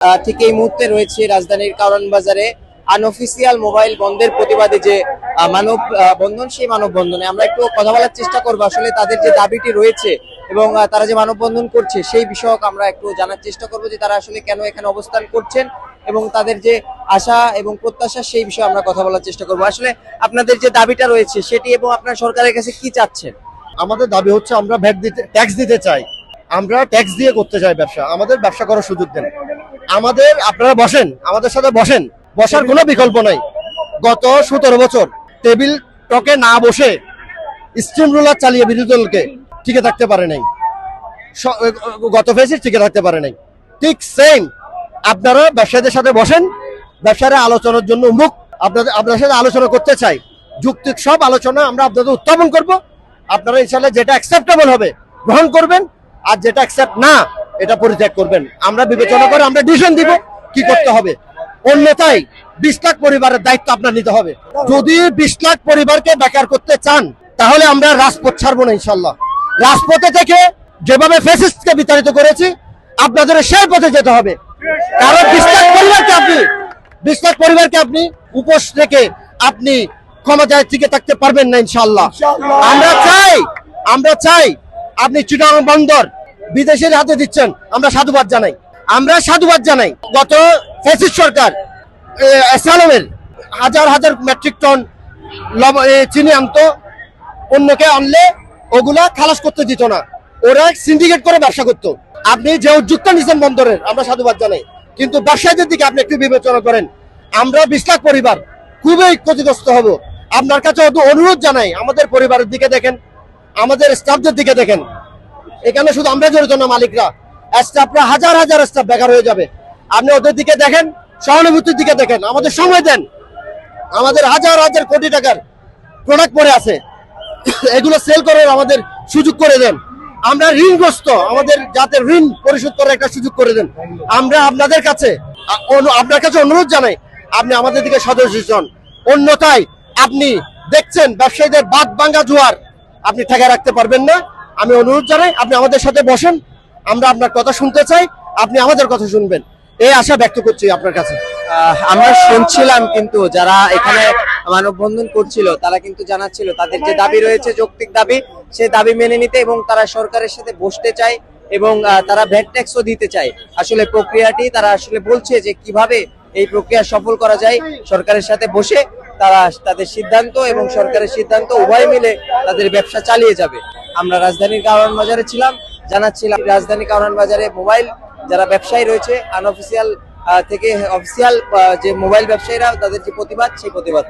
ঠিক এই মুহূর্তে রয়েছে রাজধানীর কারওয়ান বাজারে আনঅফিসিয়াল মোবাইল বন্ধের প্রতিবাদে যে মানব বন্ধন, সেই মানববন্ধনে আমরা একটু কথা বলার চেষ্টা করবো আসলে তাদের যে দাবিটি রয়েছে এবং তারা যে মানববন্ধন করছে সেই বিষয়ক আমরা একটু জানার চেষ্টা করবো যে তারা আসলে কেন এখানে অবস্থান করছেন এবং তাদের যে আশা এবং প্রত্যাশা সেই বিষয়ে আমরা কথা বলার চেষ্টা করবো। আসলে আপনাদের যে দাবিটা রয়েছে সেটি এবং আপনার সরকারের কাছে কি চাচ্ছেন? আমাদের দাবি হচ্ছে আমরা ভ্যাট দিতে, ট্যাক্স দিতে চাই। আমরা ট্যাক্স দিয়ে করতে চাই ব্যবসা, আমাদের ব্যবসা করার সুযোগ দেন। আপনারা বসেন, আমাদের সাথে বসেন, বসার কোনো বিকল্প নাই। গত 17 বছর টেবিল টকে না বসে স্টিম রুলার চালিয়ে বিরোধী দলকে টিকে থাকতে পারে নাই, গত ফেসে টিকে থাকতে পারে নাই। ঠিক সেম আপনারা ব্যবসায়ীদের সাথে বসেন, ব্যবসায়ীরা আলোচনার জন্য মুখ, আপনাদের সাথে আলোচনা করতে চাই। যুক্তিক সব আলোচনা আমরা আপনাদের উত্থাপন করব। আপনারা ইনশাআল্লাহ যেটা অ্যাকসেপ্টেবল হবে গ্রহণ করবেন, আর যেটা অ্যাকসেপ্ট না এটা পরিত্যাগ করবেন। আমরা বিবেচনা করে আমরা ডিসিশন দিব কি করতে হবে। অন্যথায় 20 লাখ পরিবারের দায়িত্ব আপনার নিতে হবে। যদি 20 লাখ পরিবারকে বেকার করতে চান তাহলে আমরা রাজপথ ছাড়বো না ইনশাআল্লাহ। রাজপথে থেকে যেভাবে ফ্যাসিস্টকে বিতাড়িত করেছি আপনাদের সেই পথে যেতে হবে। কারণ 20 লাখ পরিবারকে আপনি উপোস রেখে আপনি ক্ষমতায় টিকে থাকতে পারবেন না ইনশাআল্লাহ। আমরা চাই আপনি চিটাগাং বন্দর বিদেশের হাতে দিচ্ছেন, আমরা সাধুবাদ জানাই। গত ফ্যাসিস্ট সরকার সালামের হাজার হাজার মেট্রিক টন চিনি আনতো, অন্যকে আনলে ওগুলা খালাস করতে দিত না, ওরা সিন্ডিকেট করে ব্যবসা করতো। আপনি যে উদ্যোগটা নিচ্ছেন বন্দরের, আমরা সাধুবাদ জানাই, কিন্তু ব্যবসায়ীদের দিকে আপনি একটু বিবেচনা করেন। আমরা 20 লাখ পরিবার খুবই ক্ষতিগ্রস্ত হব। আপনার কাছে অনুরোধ জানাই, আমাদের পরিবারের দিকে দেখেন, আমাদের স্টাফদের দিকে দেখেন। এখানে শুধু আমরা জড়িত না, মালিকরা, স্টাফরা, হাজার হাজার স্টাফ বেকার হয়ে যাবে। আপনি ওদের দিকে দেখেন, সহানুভূতির দিকে দেখেন, আমাদের সময় দেন। আমাদের হাজার হাজার কোটি টাকার প্রোডাক্ট পড়ে আছে, এগুলো সেল করার আমাদের সুযোগ করে দেন। আমরা ঋণগ্রস্ত, আমাদের যাতে ঋণ পরিশোধ করার একটা সুযোগ করে দেন। আমরা আপনার কাছে অনুরোধ জানাই, আপনি আমাদের দিকে সদস্য হন। অন্যথায় আপনি দেখছেন ব্যবসায়ীদের বাদ ভাঙা জোয়ার আপনি ঠেকায় রাখতে পারবেন না। আমি অনুরোধ জানাই, আপনি আমাদের সাথে বসেন, আমরা আপনার কথা শুনতে চাই, আপনি আমাদের কথা শুনবেন, এই আশা ব্যক্ত করছি আপনার কাছে। আমরা শুনছিলাম কিন্তু যারা এখানে মানববন্ধন করছিল তারা কিন্তু জানাচ্ছিল তাদের যে দাবি রয়েছে, যৌক্তিক দাবি, সেই দাবি মেনে নিতে এবং তারা সরকারের সাথে বসতে চায় এবং তারা ভ্যাট ট্যাক্সও দিতে চায়। আসলে প্রক্রিয়াটি তারা আসলে বলছে যে কিভাবে এই প্রক্রিয়া সফল করা যায়, সরকারের সাথে বসে তারা তাদের সিদ্ধান্ত এবং সরকারের সিদ্ধান্ত উভয় মিলে তাদের ব্যবসা চালিয়ে যাবে। আমরা রাজধানীর কারওয়ান বাজারে ছিলাম, জানাচ্ছিলাম রাজধানী কারওয়ান বাজারে মোবাইল যারা ব্যবসায়ী রয়েছে আনঅফিসিয়াল থেকে অফিসিয়াল যে মোবাইল ব্যবসায়ীরা, তাদের যে প্রতিবাদ, সেই প্রতিবাদ।